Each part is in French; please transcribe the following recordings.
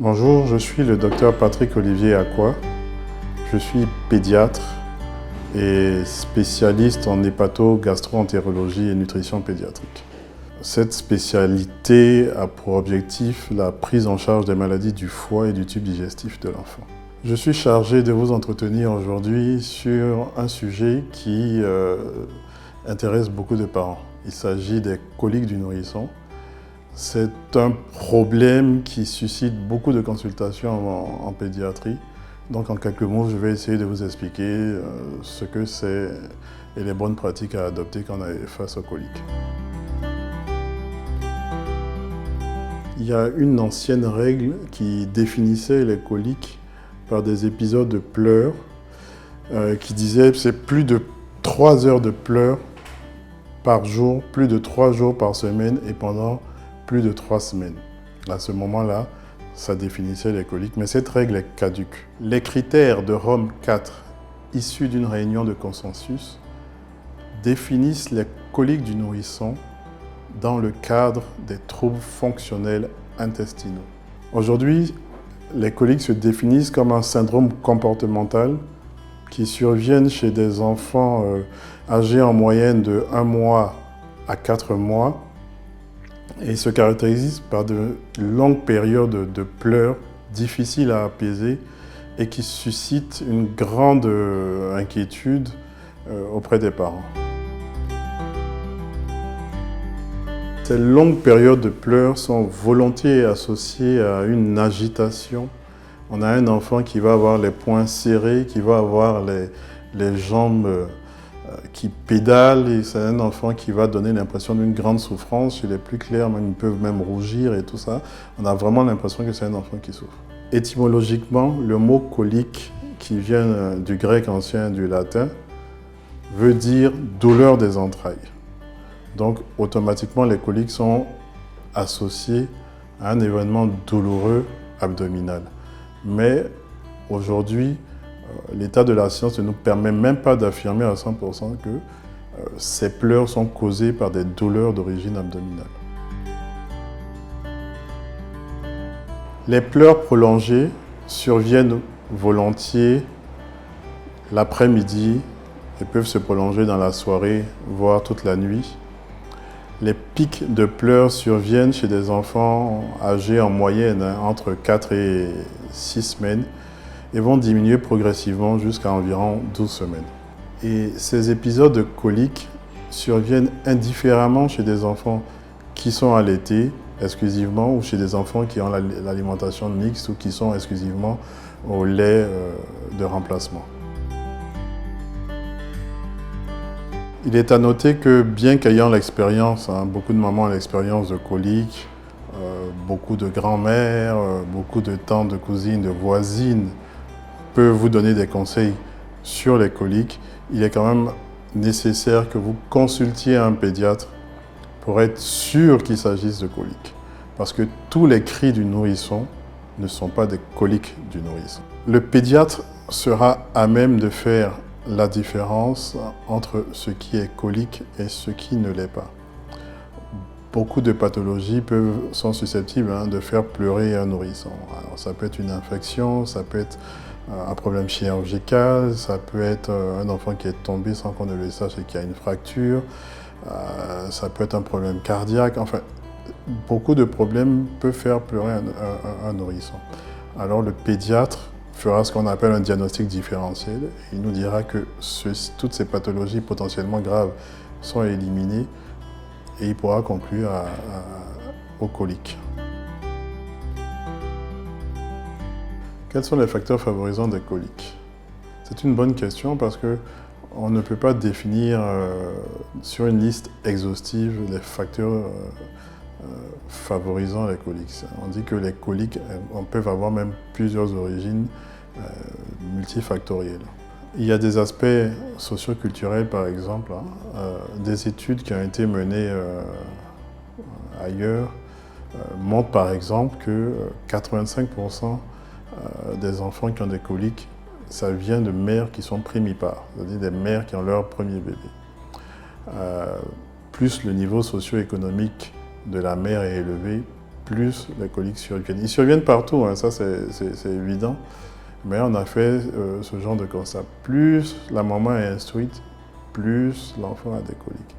Bonjour, je suis le docteur Patrick Olivier Acquois. Je suis pédiatre et spécialiste en hépato-gastro-entérologie et nutrition pédiatrique. Cette spécialité a pour objectif la prise en charge des maladies du foie et du tube digestif de l'enfant. Je suis chargé de vous entretenir aujourd'hui sur un sujet qui intéresse beaucoup de parents. Il s'agit des coliques du nourrisson. C'est un problème qui suscite beaucoup de consultations en pédiatrie. Donc en quelques mots, je vais essayer de vous expliquer ce que c'est et les bonnes pratiques à adopter quand on est face aux coliques. Il y a une ancienne règle qui définissait les coliques par des épisodes de pleurs qui disait que c'est plus de 3 heures de pleurs par jour, plus de 3 jours par semaine et pendant plus de 3 semaines. À ce moment-là, ça définissait les coliques, mais cette règle est caduque. Les critères de Rome 4, issus d'une réunion de consensus, définissent les coliques du nourrisson dans le cadre des troubles fonctionnels intestinaux. Aujourd'hui, les coliques se définissent comme un syndrome comportemental qui survient chez des enfants âgés en moyenne de 1 mois à 4 mois et se caractérise par de longues périodes de pleurs difficiles à apaiser et qui suscitent une grande inquiétude auprès des parents. Ces longues périodes de pleurs sont volontiers associées à une agitation. On a un enfant qui va avoir les poings serrés, qui va avoir les jambes qui pédalent, et c'est un enfant qui va donner l'impression d'une grande souffrance. Chez les plus clairs, ils peuvent même rougir et tout ça. On a vraiment l'impression que c'est un enfant qui souffre. Étymologiquement, le mot colique, qui vient du grec ancien et du latin, veut dire douleur des entrailles. Donc, automatiquement, les coliques sont associées à un événement douloureux abdominal. Mais aujourd'hui, l'état de la science ne nous permet même pas d'affirmer à 100% que ces pleurs sont causées par des douleurs d'origine abdominale. Les pleurs prolongées surviennent volontiers l'après-midi et peuvent se prolonger dans la soirée, voire toute la nuit. Les pics de pleurs surviennent chez des enfants âgés en moyenne entre 4 et 6 semaines et vont diminuer progressivement jusqu'à environ 12 semaines. Et ces épisodes de coliques surviennent indifféremment chez des enfants qui sont allaités exclusivement ou chez des enfants qui ont l'alimentation mixte ou qui sont exclusivement au lait de remplacement. Il est à noter que bien qu'ayant l'expérience, beaucoup de mamans ont l'expérience de coliques, beaucoup de grands-mères, beaucoup de tantes, de cousines, de voisines peuvent vous donner des conseils sur les coliques. Il est quand même nécessaire que vous consultiez un pédiatre pour être sûr qu'il s'agisse de coliques. Parce que tous les cris du nourrisson ne sont pas des coliques du nourrisson. Le pédiatre sera à même de faire la différence entre ce qui est colique et ce qui ne l'est pas. Beaucoup de pathologies sont susceptibles de faire pleurer un nourrisson. Alors, ça peut être une infection, ça peut être un problème chirurgical, ça peut être un enfant qui est tombé sans qu'on ne le sache et qui a une fracture, ça peut être un problème cardiaque. Enfin, beaucoup de problèmes peuvent faire pleurer un nourrisson. Alors le pédiatre fera ce qu'on appelle un diagnostic différentiel. Il nous dira que toutes ces pathologies potentiellement graves sont éliminées et il pourra conclure aux coliques. Quels sont les facteurs favorisants des coliques? C'est une bonne question parce qu'on ne peut pas définir sur une liste exhaustive les facteurs favorisant les coliques. On dit que les coliques peuvent avoir même plusieurs origines multifactorielles. Il y a des aspects socioculturels, par exemple, des études qui ont été menées ailleurs montrent par exemple que 85% des enfants qui ont des coliques, ça vient de mères qui sont primipares, c'est-à-dire des mères qui ont leur premier bébé. Plus le niveau socio-économique de la mère est élevé, plus les coliques surviennent. Ils surviennent partout, hein, ça c'est évident, mais on a fait ce genre de constat. Plus la maman est instruite, plus l'enfant a des coliques.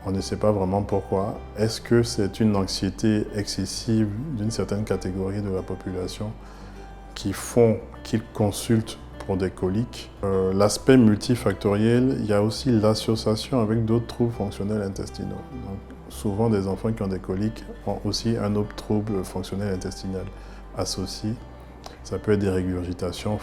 On ne sait pas vraiment pourquoi. Est-ce que c'est une anxiété excessive d'une certaine catégorie de la population qui font qu'ils consultent pour des coliques? L'aspect multifactoriel, il y a aussi l'association avec d'autres troubles fonctionnels intestinaux. Donc, souvent, des enfants qui ont des coliques ont aussi un autre trouble fonctionnel intestinal associé. Ça peut être des régurgitations,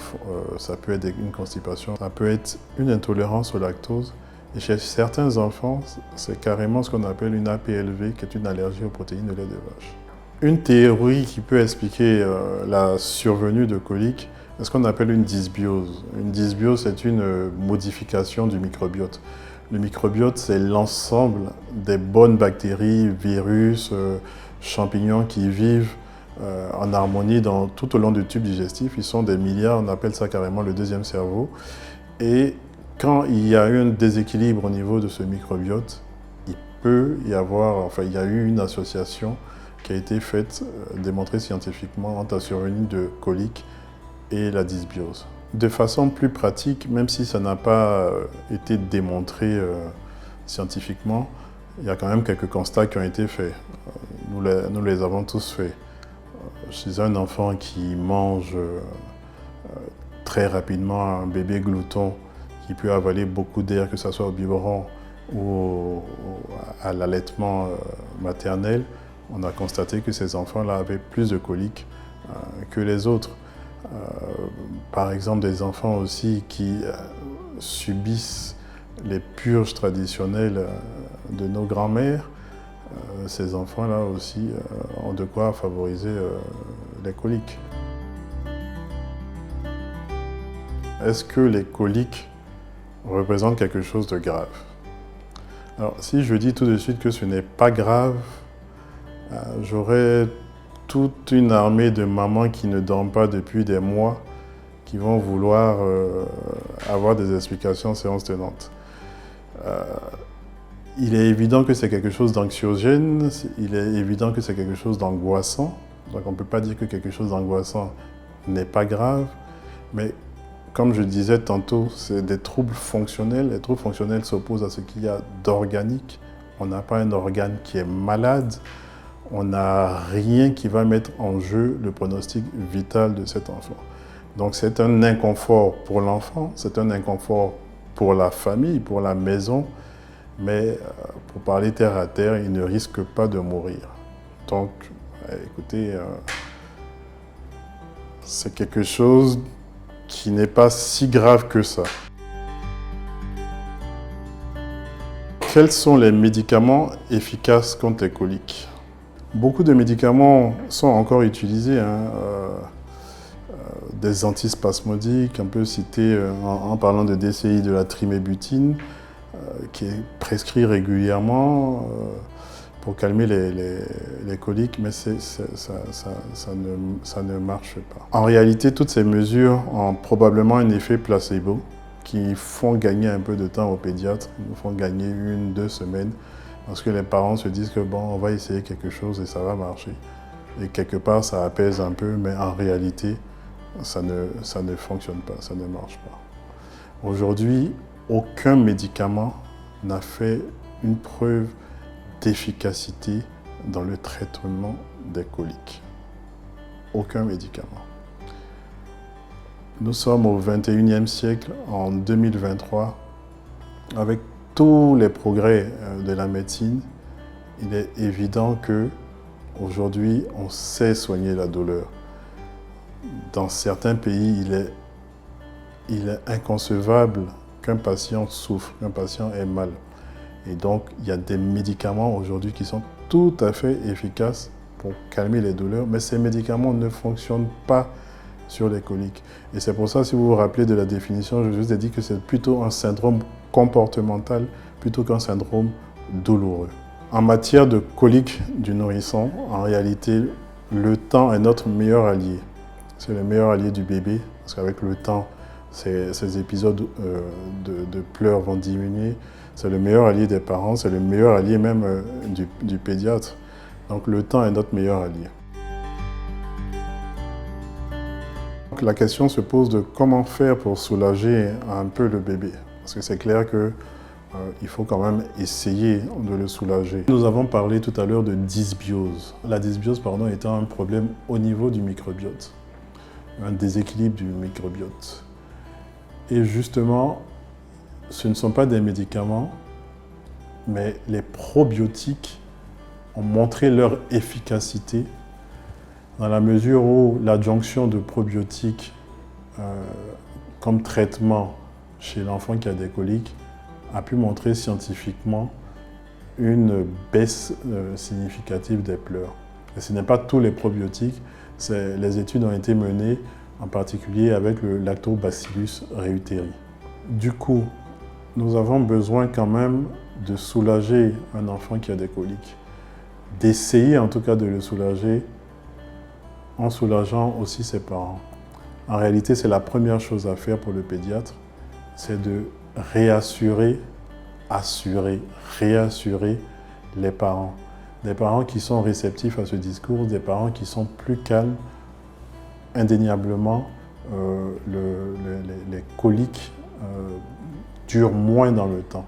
ça peut être une constipation, ça peut être une intolérance au lactose. Et chez certains enfants, c'est carrément ce qu'on appelle une APLV, qui est une allergie aux protéines de lait de vache. Une théorie qui peut expliquer la survenue de coliques est ce qu'on appelle une dysbiose. Une dysbiose, c'est une modification du microbiote. Le microbiote, c'est l'ensemble des bonnes bactéries, virus, champignons qui vivent en harmonie tout au long du tube digestif. Ils sont des milliards, on appelle ça carrément le deuxième cerveau. Et quand il y a eu un déséquilibre au niveau de ce microbiote, il peut y avoir, enfin il y a eu une association qui a été faite, démontrée scientifiquement entre la survenue de coliques et la dysbiose. De façon plus pratique, même si ça n'a pas été démontré scientifiquement, il y a quand même quelques constats qui ont été faits. Nous les avons tous faits. Chez un enfant qui mange très rapidement, un bébé glouton, qui peut avaler beaucoup d'air, que ce soit au biberon ou à l'allaitement maternel, on a constaté que ces enfants-là avaient plus de coliques que les autres. Par exemple, des enfants aussi qui subissent les purges traditionnelles de nos grands-mères, ces enfants-là aussi ont de quoi favoriser les coliques. Est-ce que les coliques représente quelque chose de grave? Alors, si je dis tout de suite que ce n'est pas grave, j'aurai toute une armée de mamans qui ne dorment pas depuis des mois, qui vont vouloir avoir des explications séance tenante. Il est évident que c'est quelque chose d'anxiogène, il est évident que c'est quelque chose d'angoissant, donc on ne peut pas dire que quelque chose d'angoissant n'est pas grave, mais comme je disais tantôt, c'est des troubles fonctionnels. Les troubles fonctionnels s'opposent à ce qu'il y a d'organique. On n'a pas un organe qui est malade. On n'a rien qui va mettre en jeu le pronostic vital de cet enfant. Donc c'est un inconfort pour l'enfant, c'est un inconfort pour la famille, pour la maison. Mais pour parler terre à terre, il ne risque pas de mourir. Donc, écoutez, c'est quelque chose qui n'est pas si grave que ça. Quels sont les médicaments efficaces contre les coliques? Beaucoup de médicaments sont encore utilisés, des antispasmodiques, on peut citer en parlant de DCI de la trimébutine, qui est prescrit régulièrement pour calmer les coliques, mais ça ne marche pas. En réalité, toutes ces mesures ont probablement un effet placebo qui font gagner un peu de temps aux pédiatres, nous font gagner 1-2 semaines, parce que les parents se disent que bon, on va essayer quelque chose et ça va marcher. Et quelque part, ça apaise un peu, mais en réalité, ça ne fonctionne pas, ça ne marche pas. Aujourd'hui, aucun médicament n'a fait une preuve d'efficacité dans le traitement des coliques. Aucun médicament. Nous sommes au XXIe siècle, en 2023, avec tous les progrès de la médecine, il est évident que aujourd'hui, on sait soigner la douleur. Dans certains pays, il est inconcevable qu'un patient souffre, qu'un patient ait mal. Et donc, il y a des médicaments aujourd'hui qui sont tout à fait efficaces pour calmer les douleurs, mais ces médicaments ne fonctionnent pas sur les coliques. Et c'est pour ça, si vous vous rappelez de la définition, je vous ai dit que c'est plutôt un syndrome comportemental plutôt qu'un syndrome douloureux. En matière de coliques du nourrisson, en réalité, le temps est notre meilleur allié. C'est le meilleur allié du bébé, parce qu'avec le temps, ces épisodes de pleurs vont diminuer. C'est le meilleur allié des parents, c'est le meilleur allié même du pédiatre. Donc le temps est notre meilleur allié. Donc, la question se pose de comment faire pour soulager un peu le bébé. Parce que c'est clair que il faut quand même essayer de le soulager. Nous avons parlé tout à l'heure de dysbiose. La dysbiose, étant un problème au niveau du microbiote, un déséquilibre du microbiote. Et justement, ce ne sont pas des médicaments, mais les probiotiques ont montré leur efficacité dans la mesure où l'adjonction de probiotiques comme traitement chez l'enfant qui a des coliques a pu montrer scientifiquement une baisse significative des pleurs. Et ce n'est pas tous les probiotiques, les études ont été menées en particulier avec le Lactobacillus reuteri. Du coup, nous avons besoin quand même de soulager un enfant qui a des coliques, d'essayer en tout cas de le soulager en soulageant aussi ses parents. En réalité, c'est la première chose à faire pour le pédiatre, c'est de réassurer, réassurer les parents. Des parents qui sont réceptifs à ce discours, des parents qui sont plus calmes. Indéniablement, les coliques durent moins dans le temps.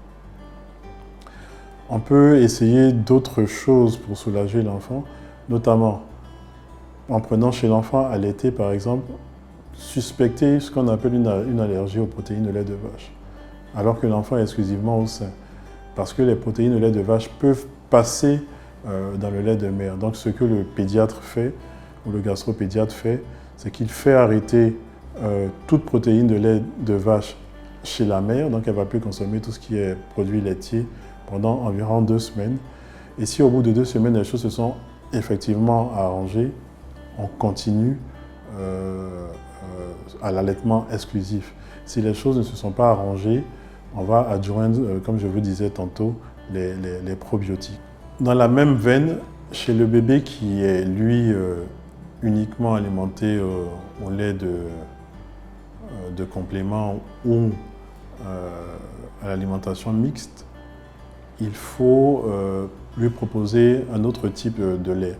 On peut essayer d'autres choses pour soulager l'enfant, notamment en prenant chez l'enfant à l'été, par exemple, suspecter ce qu'on appelle une allergie aux protéines de lait de vache, alors que l'enfant est exclusivement au sein. Parce que les protéines de lait de vache peuvent passer dans le lait de mère. Donc ce que le pédiatre fait, ou le gastropédiatre fait, c'est qu'il fait arrêter toute protéine de lait de vache chez la mère, donc elle ne va plus consommer tout ce qui est produit laitier pendant environ 2 semaines. Et si au bout de 2 semaines, les choses se sont effectivement arrangées, on continue à l'allaitement exclusif. Si les choses ne se sont pas arrangées, on va adjoindre, comme je vous disais tantôt, les probiotiques. Dans la même veine, chez le bébé qui est, lui, uniquement alimenté au lait de complément ou à l'alimentation mixte, il faut lui proposer un autre type de lait,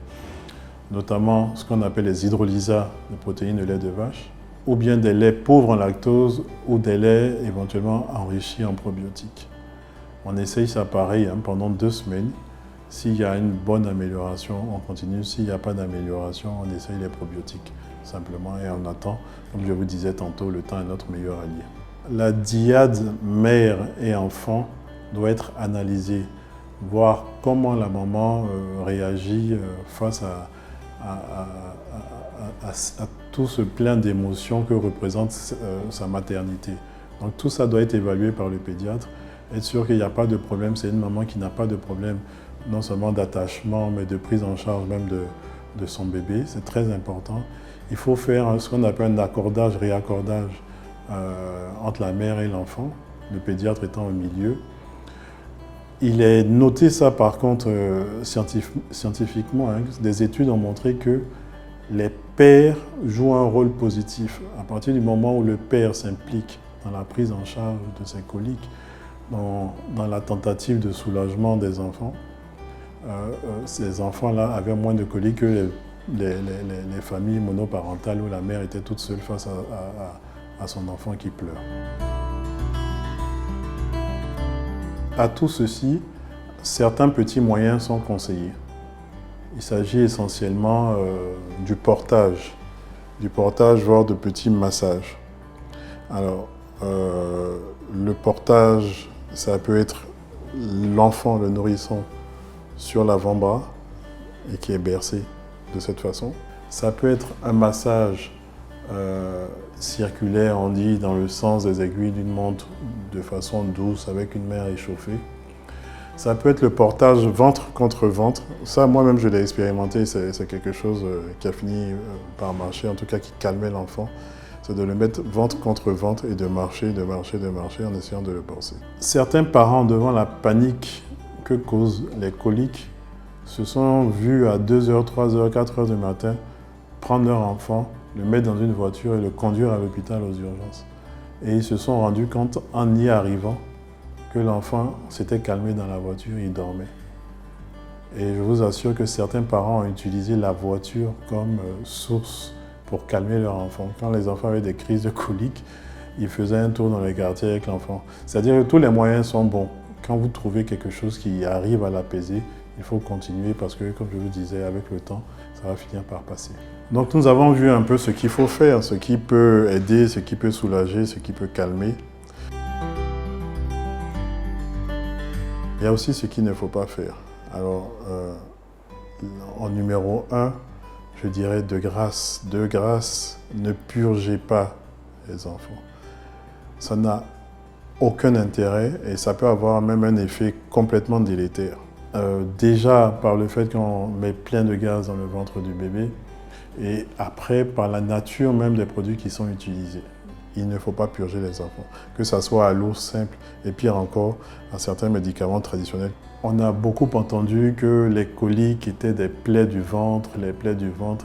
notamment ce qu'on appelle les hydrolysats de protéines de lait de vache, ou bien des laits pauvres en lactose ou des laits éventuellement enrichis en probiotiques. On essaye ça pareil pendant 2 semaines. S'il y a une bonne amélioration, on continue. S'il n'y a pas d'amélioration, on essaye les probiotiques simplement et on attend, comme je vous disais tantôt, le temps est notre meilleur allié. La dyade mère et enfant doit être analysée, voir comment la maman réagit face à tout ce plein d'émotions que représente sa maternité. Donc tout ça doit être évalué par le pédiatre, être sûr qu'il n'y a pas de problème. C'est une maman qui n'a pas de problème, non seulement d'attachement, mais de prise en charge même de son bébé. C'est très important. Il faut faire ce qu'on appelle un accordage, réaccordage entre la mère et l'enfant, le pédiatre étant au milieu. Il est noté ça par contre scientifiquement, des études ont montré que les pères jouent un rôle positif. À partir du moment où le père s'implique dans la prise en charge de ses coliques, dans la tentative de soulagement des enfants, ces enfants-là avaient moins de coliques que les familles monoparentales où la mère était toute seule face à son enfant qui pleure. À tout ceci, certains petits moyens sont conseillés. Il s'agit essentiellement du portage, voire de petits massages. Alors, le portage, ça peut être l'enfant, le nourrisson, sur l'avant-bras et qui est bercé de cette façon. Ça peut être un massage circulaire, on dit, dans le sens des aiguilles d'une montre, de façon douce, avec une main réchauffée. Ça peut être le portage ventre contre ventre. Ça, moi-même, je l'ai expérimenté. C'est quelque chose qui a fini par marcher, en tout cas qui calmait l'enfant. C'est de le mettre ventre contre ventre et de marcher en essayant de le porter. Certains parents, devant la panique que causent les coliques, se sont vus à 2h, 3h, 4h du matin prendre leur enfant, le mettre dans une voiture et le conduire à l'hôpital aux urgences. Et ils se sont rendus compte, en y arrivant, que l'enfant s'était calmé dans la voiture et il dormait. Et je vous assure que certains parents ont utilisé la voiture comme source pour calmer leur enfant. Quand les enfants avaient des crises de colique, ils faisaient un tour dans les quartiers avec l'enfant. C'est-à-dire que tous les moyens sont bons. Quand vous trouvez quelque chose qui arrive à l'apaiser, il faut continuer parce que, comme je vous disais, avec le temps, ça va finir par passer. Donc nous avons vu un peu ce qu'il faut faire, ce qui peut aider, ce qui peut soulager, ce qui peut calmer. Il y a aussi ce qu'il ne faut pas faire. Alors, en numéro 1, je dirais de grâce, ne purgez pas les enfants. Ça n'a aucun intérêt et ça peut avoir même un effet complètement délétère. Déjà par le fait qu'on met plein de gaz dans le ventre du bébé et après par la nature même des produits qui sont utilisés. Il ne faut pas purger les enfants, que ce soit à l'eau simple et pire encore à certains médicaments traditionnels. On a beaucoup entendu que les coliques étaient des plaies du ventre,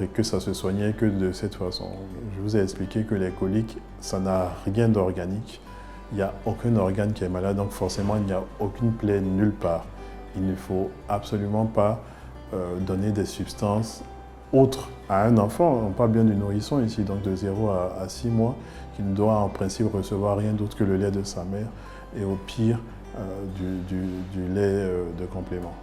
et que ça se soignait que de cette façon. Je vous ai expliqué que les coliques, ça n'a rien d'organique. Il n'y a aucun organe qui est malade, donc forcément il n'y a aucune plaie nulle part. Il ne faut absolument pas donner des substances autres à un enfant. On parle bien du nourrisson ici, donc de 0 à 6 mois, qui ne doit en principe recevoir rien d'autre que le lait de sa mère et au pire du lait de complément.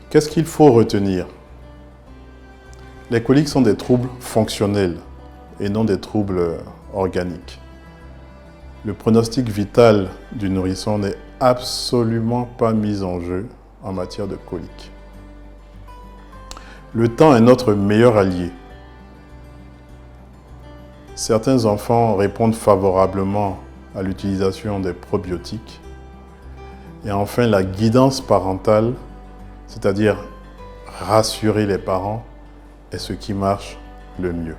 Qu'est-ce qu'il faut retenir? Les coliques sont des troubles fonctionnels et non des troubles organiques. Le pronostic vital du nourrisson n'est absolument pas mis en jeu en matière de coliques. Le temps est notre meilleur allié. Certains enfants répondent favorablement à l'utilisation des probiotiques. Et enfin, la guidance parentale, c'est-à-dire rassurer les parents, est ce qui marche le mieux.